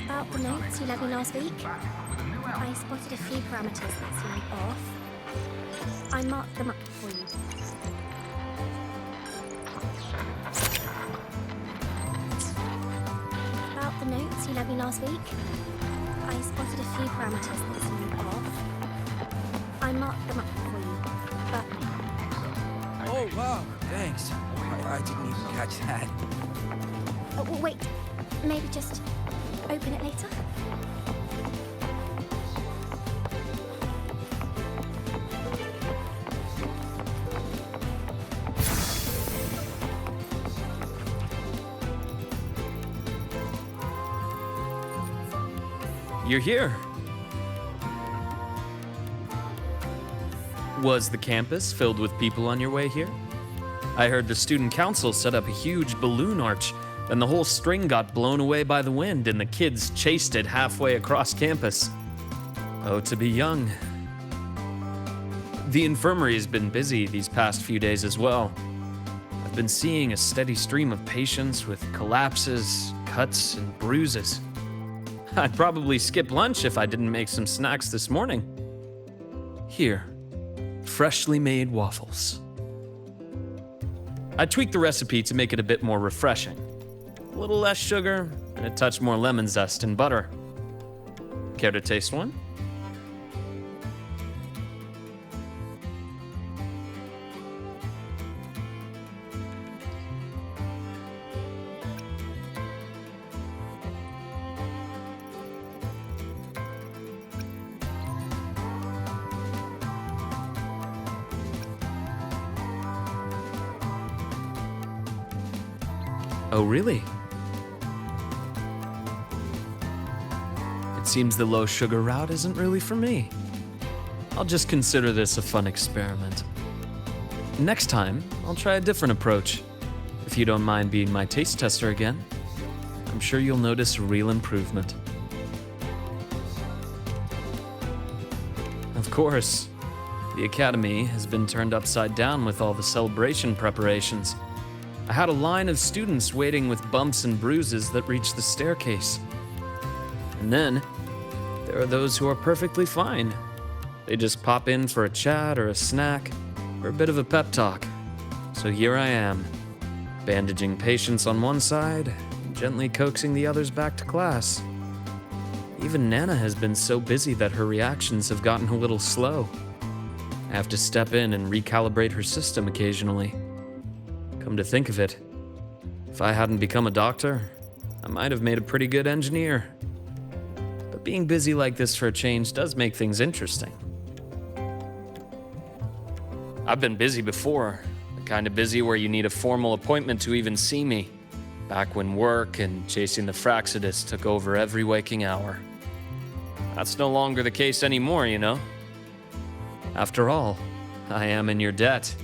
About the notes you lent me last week, I spotted a few parameters that seemed off. I marked them up for you. About the notes you lent me last week, I spotted a few parameters that seemed off. I marked them up for you, but... Oh, wow, thanks. I didn't even catch that. Oh, well, wait, maybe just open it later? You're here. Was the campus filled with people on your way here? I heard the student council set up a huge balloon arch, and the whole string got blown away by the wind, and the kids chased it halfway across campus. Oh, to be young. The infirmary's been busy these past few days as well. I've been seeing a steady stream of patients with collapses, cuts, and bruises. I'd probably skip lunch if I didn't make some snacks this morning. Here, freshly made waffles. I tweaked the recipe to make it a bit more refreshing. A little less sugar and a touch more lemon zest and butter. Care to taste one? Oh, really? It seems the low sugar route isn't really for me. I'll just consider this a fun experiment. Next time, I'll try a different approach. If you don't mind being my taste tester again, I'm sure you'll notice a real improvement. Of course, the academy has been turned upside down with all the celebration preparations. I had a line of students waiting with bumps and bruises that reached the staircase. And then, there are those who are perfectly fine. They just pop in for a chat or a snack or a bit of a pep talk. So here I am, bandaging patients on one side, and gently coaxing the others back to class. Even Nana has been so busy that her reactions have gotten a little slow. I have to step in and recalibrate her system occasionally. Come to think of it, if I hadn't become a doctor, I might have made a pretty good engineer. But being busy like this for a change does make things interesting. I've been busy before, the kind of busy where you need a formal appointment to even see me, back when work and chasing the Fraxidus took over every waking hour. That's no longer the case anymore, you know? After all, I am in your debt.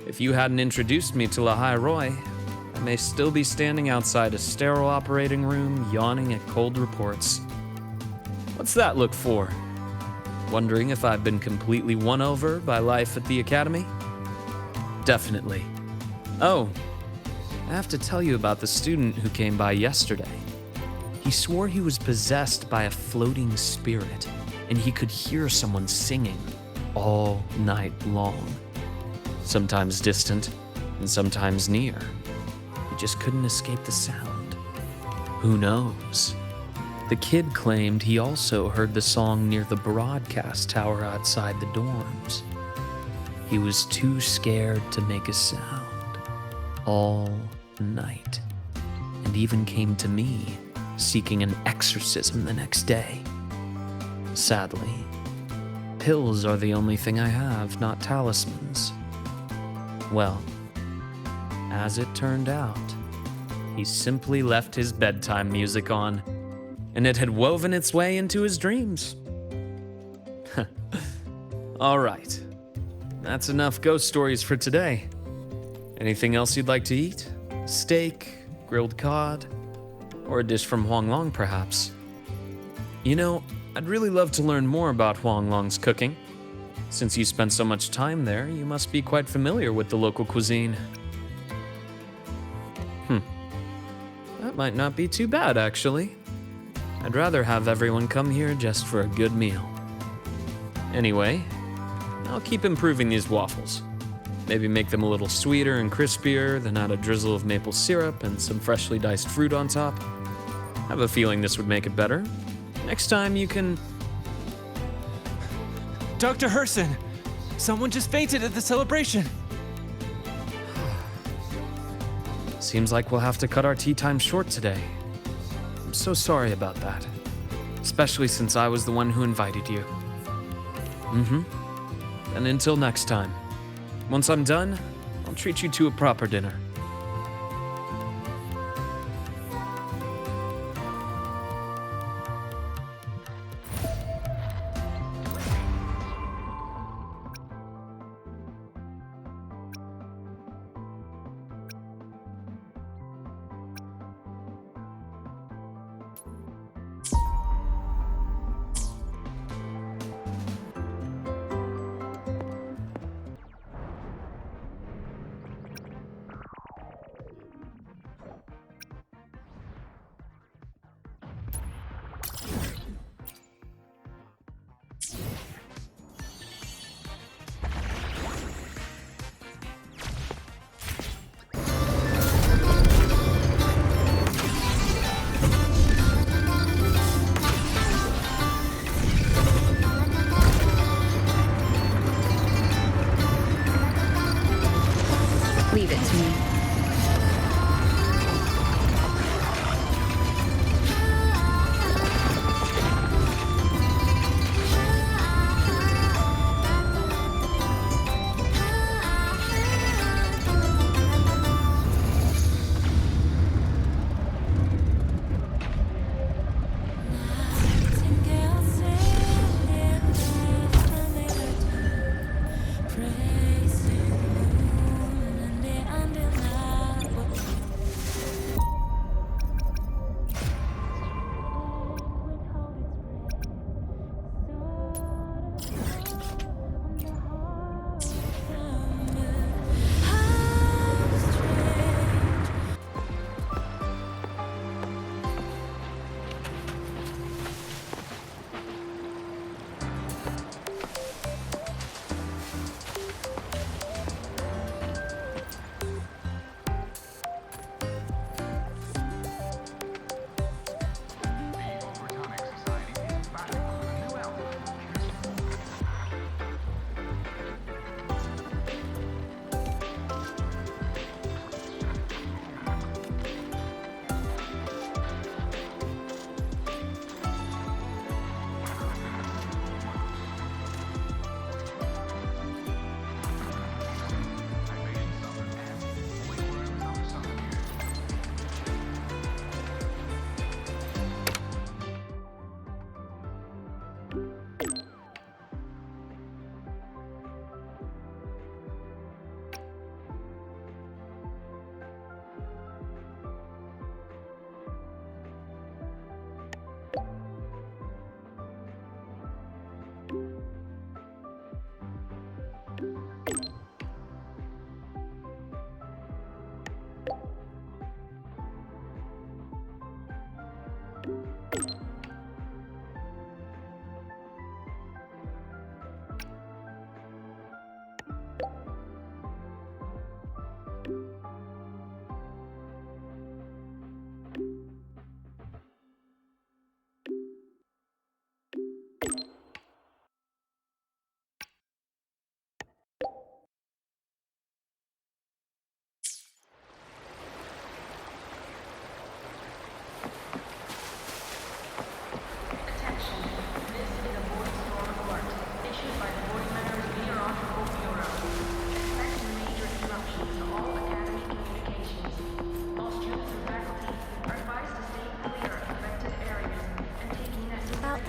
If you hadn't introduced me to Lahai Roy, I may still be standing outside a sterile operating room, yawning at cold reports. What's that look for? Wondering if I've been completely won over by life at the academy? Definitely. Oh, I have to tell you about the student who came by yesterday. He swore he was possessed by a floating spirit, and he could hear someone singing all night long. Sometimes distant, and sometimes near. He just couldn't escape the sound. Who knows? The kid claimed he also heard the song near the broadcast tower outside the dorms. He was too scared to make a sound all night, and even came to me, seeking an exorcism the next day. Sadly, pills are the only thing I have, not talismans. Well, as it turned out, he simply left his bedtime music on, and it had woven its way into his dreams. All right, that's enough ghost stories for today. Anything else you'd like to eat? Steak, grilled cod, or a dish from Huanglong, perhaps? You know, I'd really love to learn more about Huanglong's cooking. Since you spend so much time there, you must be quite familiar with the local cuisine. That might not be too bad, actually. I'd rather have everyone come here just for a good meal. Anyway, I'll keep improving these waffles. Maybe make them a little sweeter and crispier, then add a drizzle of maple syrup and some freshly diced fruit on top. I have a feeling this would make it better. Next time you can... Dr. Herson! Someone just fainted at the celebration! Seems like we'll have to cut our tea time short today. I'm so sorry about that. Especially since I was the one who invited you. And until next time. Once I'm done, I'll treat you to a proper dinner.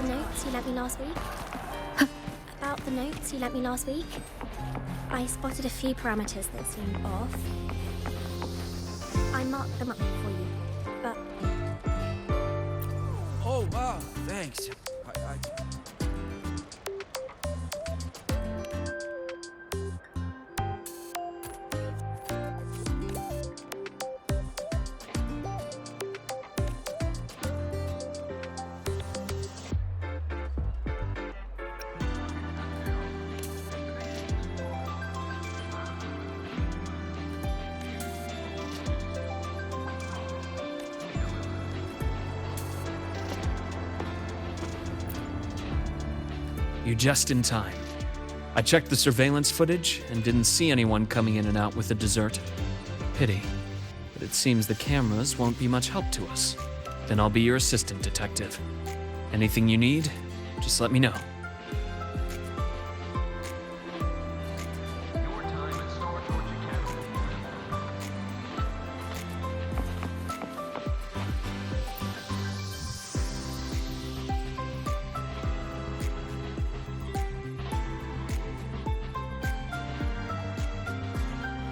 the notes you lent me last week? About the notes you lent me last week? I spotted a few parameters that seemed off. I marked them up for you, but Oh, wow, thanks. I You're just in time. I checked the surveillance footage and didn't see anyone coming in and out with a dessert. Pity, but it seems the cameras won't be much help to us. Then I'll be your assistant, detective. Anything you need, just let me know.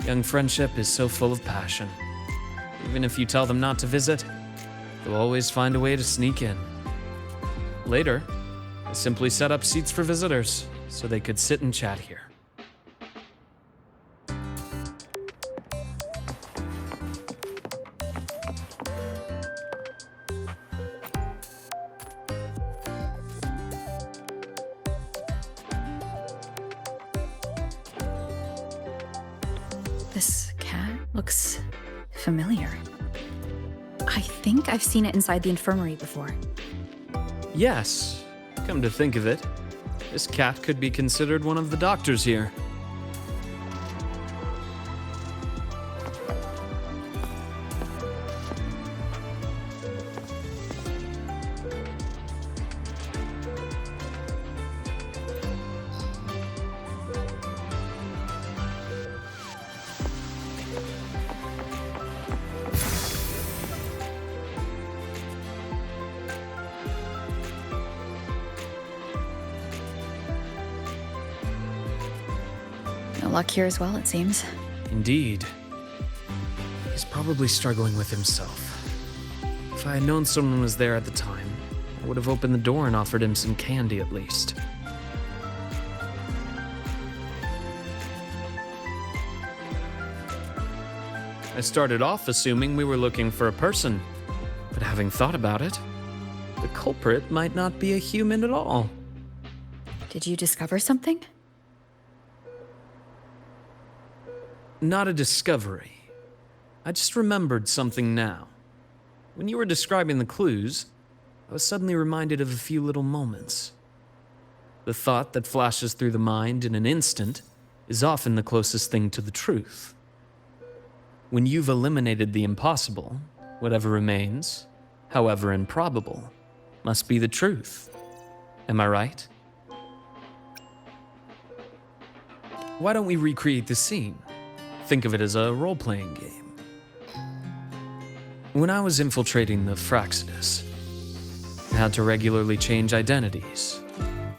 Young friendship is so full of passion. Even if you tell them not to visit, they'll always find a way to sneak in. Later, I simply set up seats for visitors so they could sit and chat here. This cat looks familiar. I think I've seen it inside the infirmary before. Yes, come to think of it, this cat could be considered one of the doctors here. No luck here as well, it seems. Indeed. He's probably struggling with himself. If I had known someone was there at the time, I would have opened the door and offered him some candy at least. I started off assuming we were looking for a person, but having thought about it, the culprit might not be a human at all. Did you discover something? Not a discovery. I just remembered something now. When you were describing the clues, I was suddenly reminded of a few little moments. The thought that flashes through the mind in an instant is often the closest thing to the truth. When you've eliminated the impossible, whatever remains, however improbable, must be the truth. Am I right? Why don't we recreate the scene? Think of it as a role-playing game. When I was infiltrating the Fraxidus, I had to regularly change identities.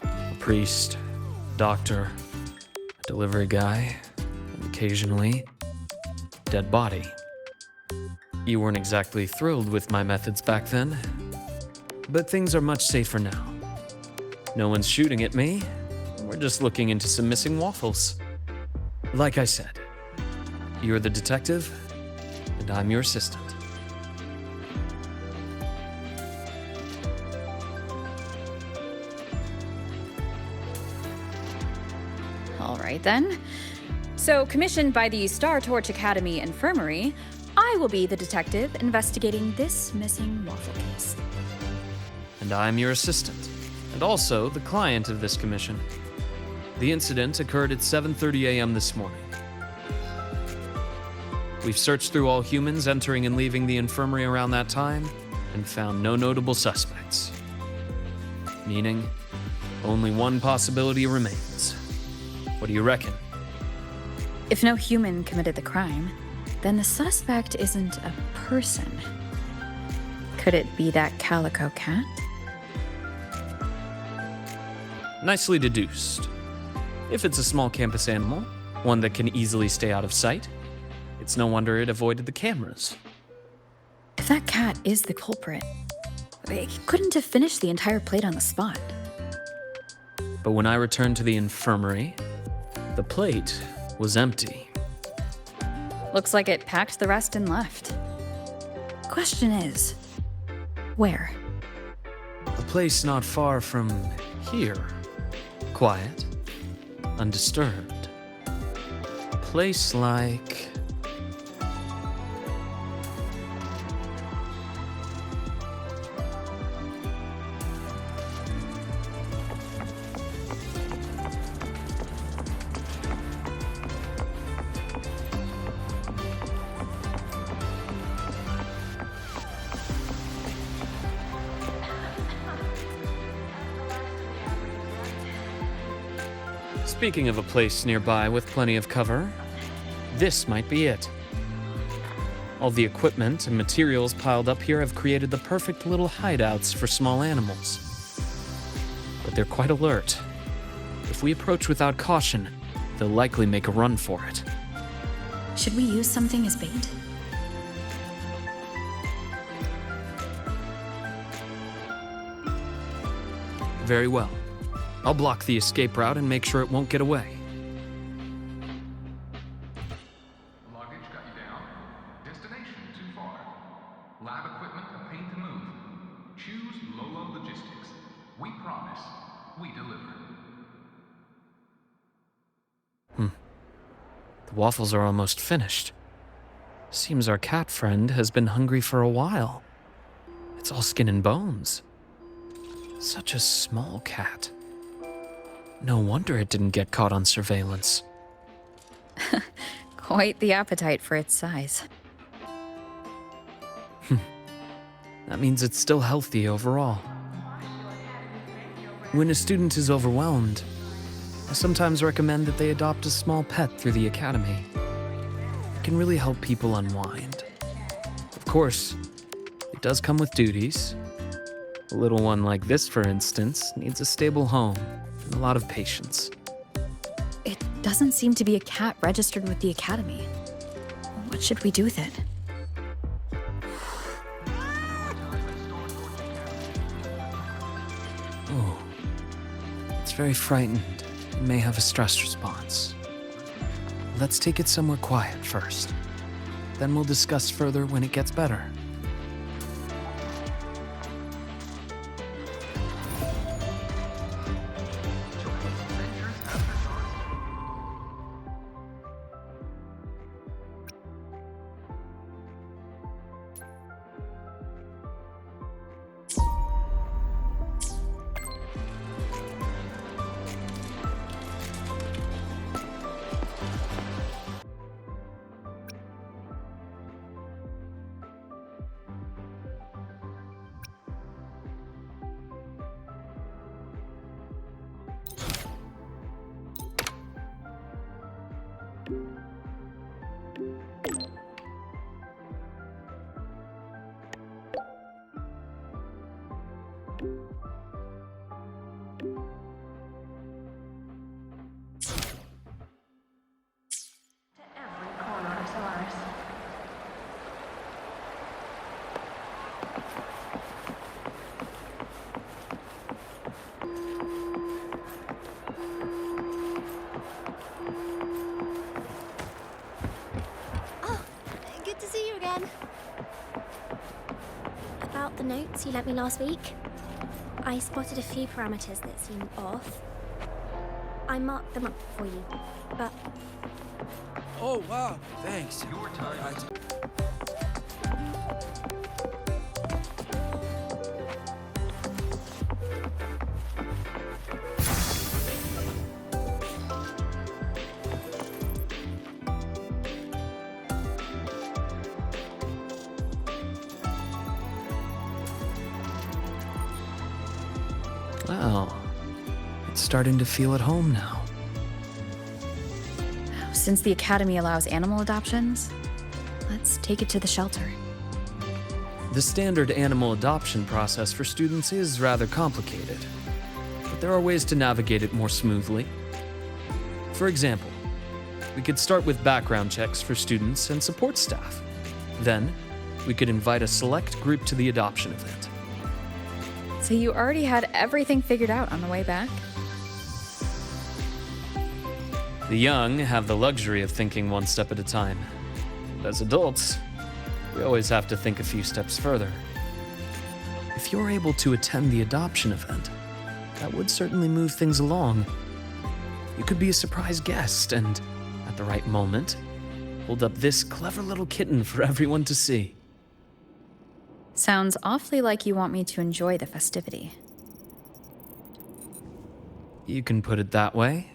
A priest, doctor, a delivery guy, and occasionally, dead body. You weren't exactly thrilled with my methods back then, but things are much safer now. No one's shooting at me, we're just looking into some missing waffles. Like I said, you're the detective, and I'm your assistant. All right then. So, commissioned by the Star Torch Academy Infirmary, I will be the detective investigating this missing waffle case. And I'm your assistant, and also the client of this commission. The incident occurred at 7:30 a.m. this morning. We've searched through all humans entering and leaving the infirmary around that time and found no notable suspects. Meaning, only one possibility remains. What do you reckon? If no human committed the crime, then the suspect isn't a person. Could it be that calico cat? Nicely deduced. If it's a small campus animal, one that can easily stay out of sight, it's no wonder it avoided the cameras. If that cat is the culprit, it couldn't have finished the entire plate on the spot. But when I returned to the infirmary, the plate was empty. Looks like it packed the rest and left. Question is, where? A place not far from here. Quiet, undisturbed. A place like... Speaking of a place nearby with plenty of cover, this might be it. All the equipment and materials piled up here have created the perfect little hideouts for small animals. But they're quite alert. If we approach without caution, they'll likely make a run for it. Should we use something as bait? Very well. I'll block the escape route and make sure it won't get away. Luggage got you down. Destination too far. Lab equipment a pain to move. Choose Lolo Logistics. We promise. We deliver. The waffles are almost finished. Seems our cat friend has been hungry for a while. It's all skin and bones. Such a small cat. No wonder it didn't get caught on surveillance. Quite the appetite for its size. That means it's still healthy overall. When a student is overwhelmed, I sometimes recommend that they adopt a small pet through the academy. It can really help people unwind. Of course, it does come with duties. A little one like this, for instance, needs a stable home and a lot of patience. It doesn't seem to be a cat registered with the academy. What should we do with it? Oh, it's very frightened. It may have a stress response. Let's take it somewhere quiet first. Then we'll discuss further when it gets better. About the notes you lent me last week, I spotted a few parameters that seemed off. I marked them up for you, but Oh, wow, thanks. Your time. Wow, it's starting to feel at home now. Since the academy allows animal adoptions, let's take it to the shelter. The standard animal adoption process for students is rather complicated, but but there are ways to navigate it more smoothly. For example, we could start with background checks for students and support staff. Then, we could invite a select group to the adoption event. So you already had everything figured out on the way back? The young have the luxury of thinking one step at a time. But as adults, we always have to think a few steps further. If you're able to attend the adoption event, that would certainly move things along. You could be a surprise guest and, at the right moment, hold up this clever little kitten for everyone to see. Sounds awfully like you want me to enjoy the festivity. You can put it that way.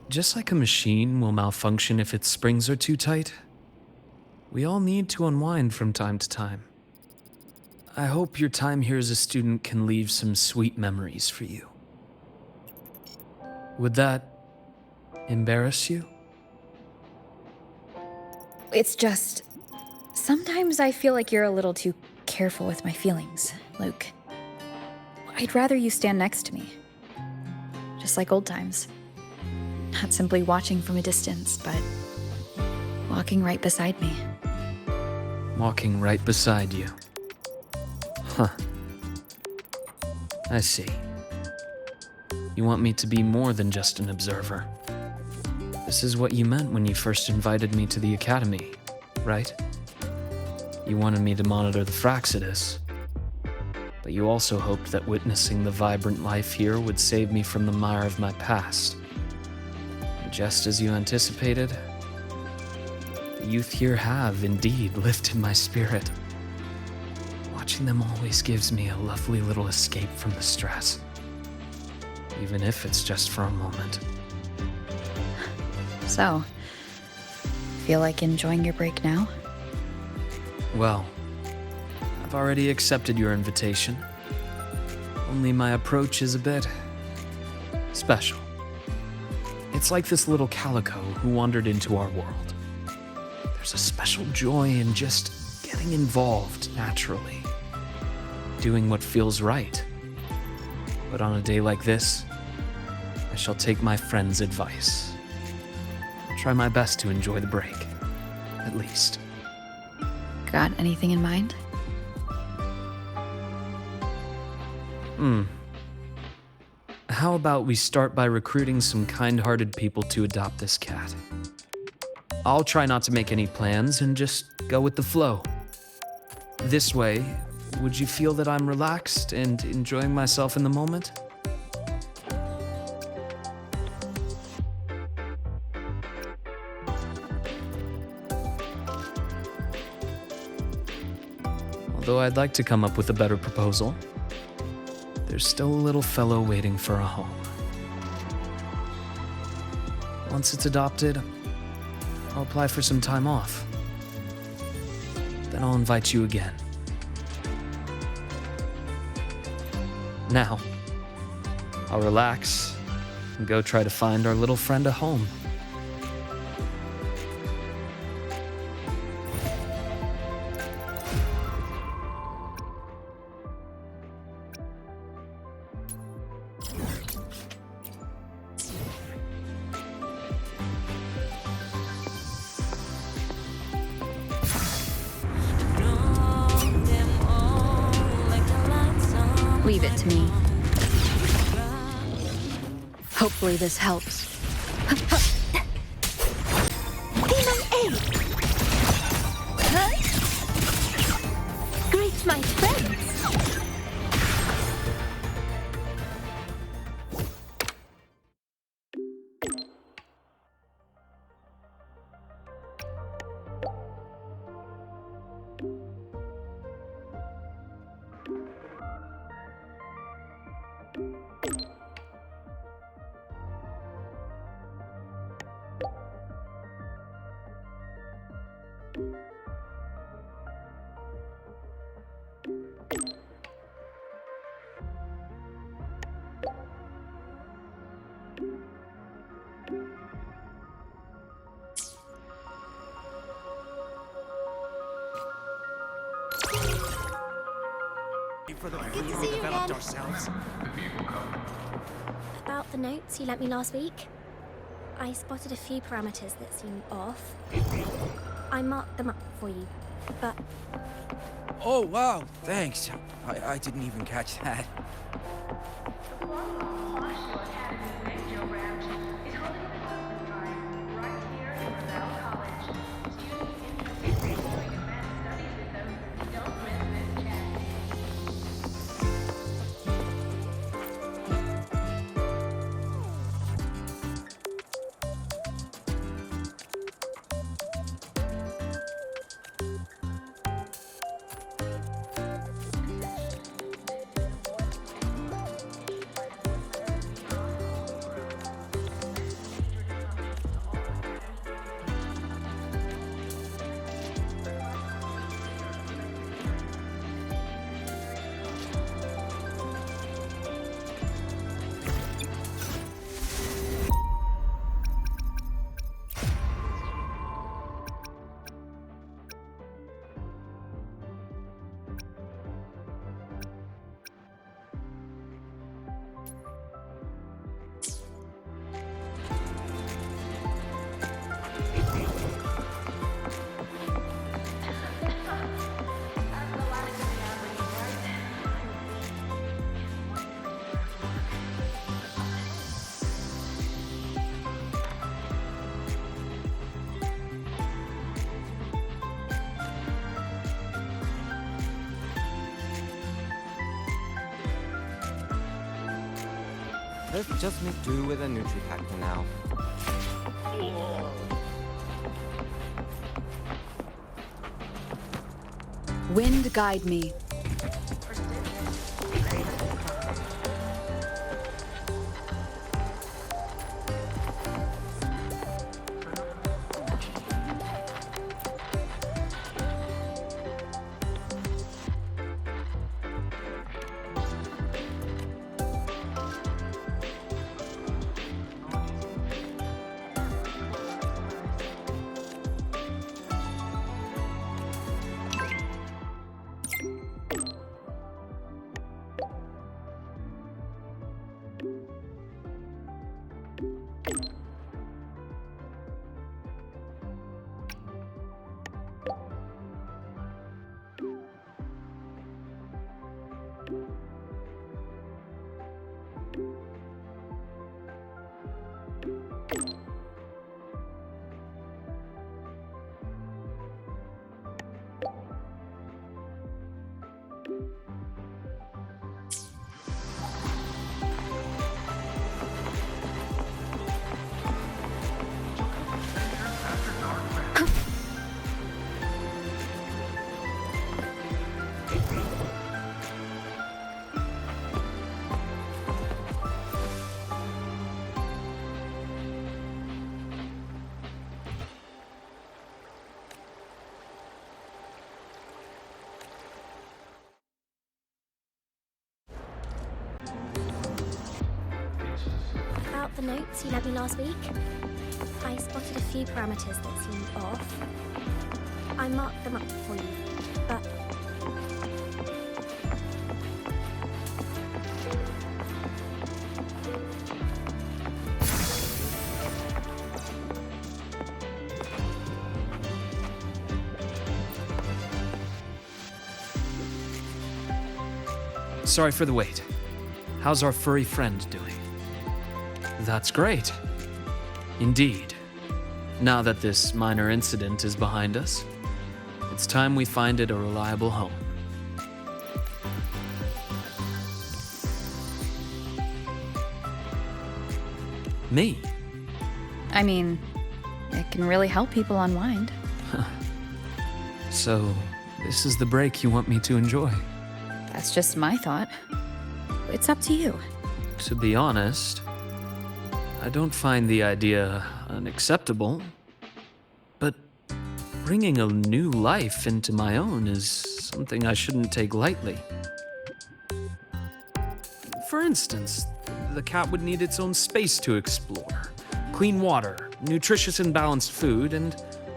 Just like a machine will malfunction if its springs are too tight, we all need to unwind from time to time. I hope your time here as a student can leave some sweet memories for you. Would that embarrass you? It's just... sometimes I feel like you're a little too careful with my feelings, Luke. I'd rather you stand next to me. Just like old times. Not simply watching from a distance, but walking right beside me. Walking right beside you. Huh. I see. You want me to be more than just an observer. This is what you meant when you first invited me to the academy, right? You wanted me to monitor the Fraxidus, but you also hoped that witnessing the vibrant life here would save me from the mire of my past. And just as you anticipated, the youth here have indeed lifted my spirit. Watching them always gives me a lovely little escape from the stress, even if it's just for a moment. So, feel like enjoying your break now? Well, I've already accepted your invitation. Only my approach is a bit special. It's like this little calico who wandered into our world. There's a special joy in just getting involved naturally, doing what feels right. But on a day like this, I shall take my friend's advice. Try my best to enjoy the break, at least. Got anything in mind? How about we start by recruiting some kind-hearted people to adopt this cat? I'll try not to make any plans and just go with the flow. This way, would you feel that I'm relaxed and enjoying myself in the moment? Although I'd like to come up with a better proposal, there's still a little fellow waiting for a home. Once it's adopted, I'll apply for some time off. Then I'll invite you again. Now, I'll relax and go try to find our little friend a home. Leave it to me. Hopefully this helps. Greet my friends. For the we developed ourselves. The vehicle code About the notes you lent me last week, I spotted a few parameters that seem off. I marked them up for you, but Oh, wow, thanks. I didn't even catch that. Let's just make do with a Nutri-Pack for now. Wind guide me. about the notes you lent me last week, I spotted a few parameters that seemed off. I marked them up for you, but Sorry for the wait. How's our furry friend doing? That's great. Indeed. Now that this minor incident is behind us, it's time we find it a reliable home. Me? I mean, it can really help people unwind. So, this is the break you want me to enjoy? That's just my thought. It's up to you. To be honest, I don't find the idea unacceptable, but bringing a new life into my own is something I shouldn't take lightly. For instance, the cat would need its own space to explore, clean water, nutritious and balanced food, and,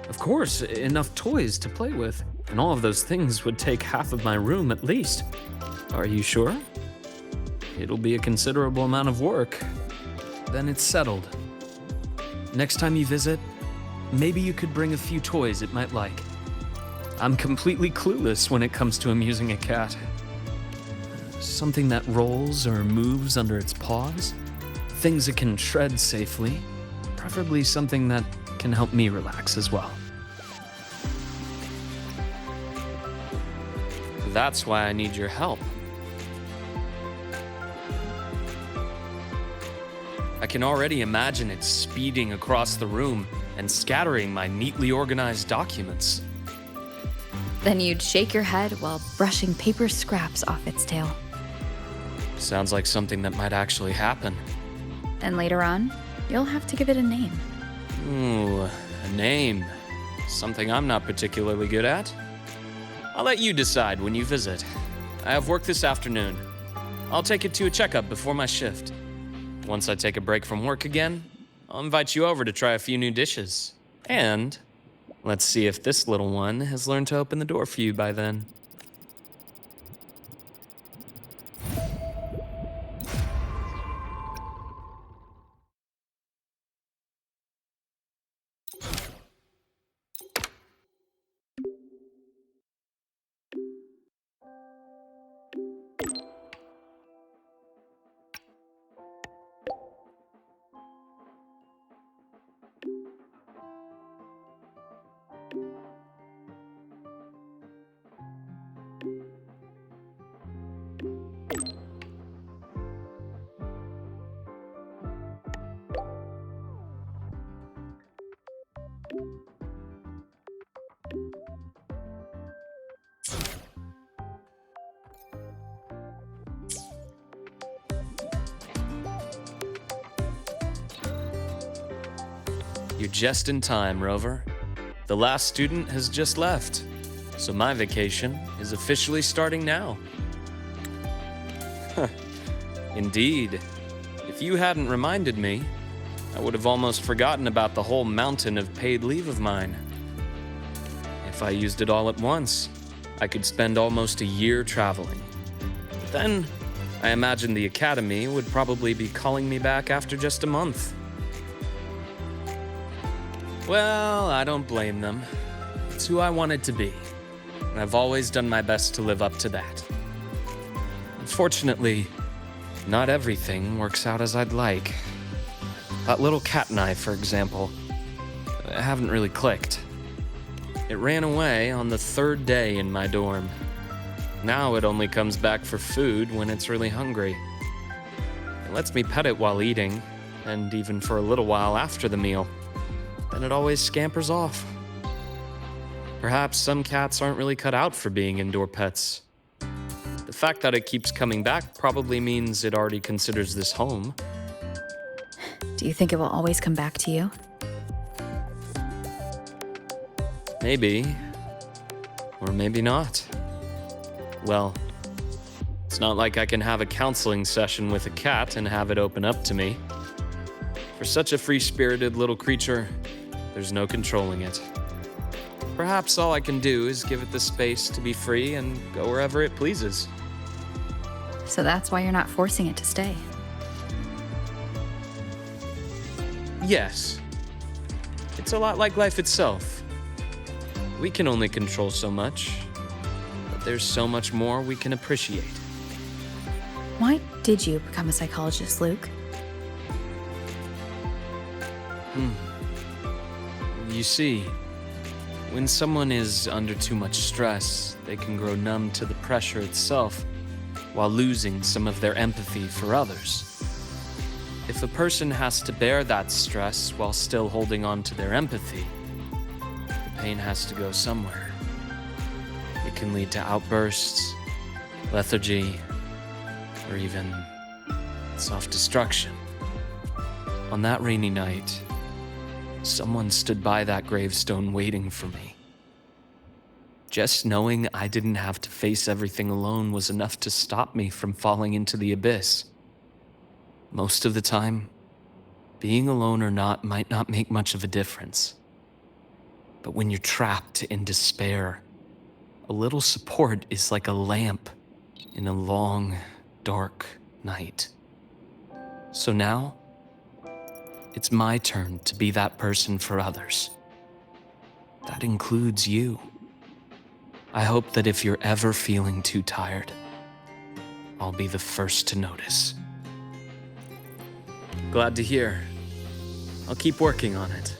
of course, enough toys to play with. And all of those things would take half of my room at least. Are you sure? It'll be a considerable amount of work. then it's settled. Next time you visit, maybe you could bring a few toys it might like. I'm completely clueless when it comes to amusing a cat. Something that rolls or moves under its paws. Things it can tread safely. Preferably something that can help me relax as well. That's why I need your help. I can already imagine it speeding across the room and scattering my neatly organized documents. Then you'd shake your head while brushing paper scraps off its tail. Sounds like something that might actually happen. And later on, you'll have to give it a name. Ooh, a name. Something I'm not particularly good at. I'll let you decide when you visit. I have work this afternoon. I'll take it to a checkup before my shift. Once I take a break from work again, I'll invite you over to try a few new dishes. And let's see if this little one has learned to open the door for you by then. You're just in time, Rover. The last student has just left, so my vacation is officially starting now. Indeed. If you hadn't reminded me, I would have almost forgotten about the whole mountain of paid leave of mine. If I used it all at once, I could spend almost a year traveling. But then, I imagined the academy would probably be calling me back after just a month. Well, I don't blame them. It's who I wanted to be, and I've always done my best to live up to that. Unfortunately, not everything works out as I'd like. That little cat and I, for example, haven't really clicked. It ran away on the third day in my dorm. Now it only comes back for food when it's really hungry. It lets me pet it while eating, and even for a little while after the meal. Then it always scampers off. Perhaps some cats aren't really cut out for being indoor pets. The fact that it keeps coming back probably means it already considers this home. Do you think it will always come back to you? Maybe. Or maybe not. Well, it's not like I can have a counseling session with a cat and have it open up to me. For such a free-spirited little creature, there's no controlling it. Perhaps all I can do is give it the space to be free and go wherever it pleases. So that's why you're not forcing it to stay. Yes. It's a lot like life itself. We can only control so much, but there's so much more we can appreciate. Why did you become a psychologist, Luke? You see, when someone is under too much stress, they can grow numb to the pressure itself while losing some of their empathy for others. If a person has to bear that stress while still holding on to their empathy, the pain has to go somewhere. It can lead to outbursts, lethargy, or even self-destruction. On that rainy night, someone stood by that gravestone waiting for me. Just knowing I didn't have to face everything alone was enough to stop me from falling into the abyss. Most of the time, being alone or not might not make much of a difference. But when you're trapped in despair, a little support is like a lamp in a long, dark night. So now, it's my turn to be that person for others. That includes you. I hope that if you're ever feeling too tired, I'll be the first to notice. Glad to hear. I'll keep working on it.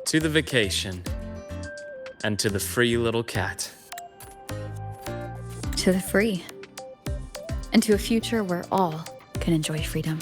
To the vacation. And to the free little cat. To the free. And to a future where all can enjoy freedom.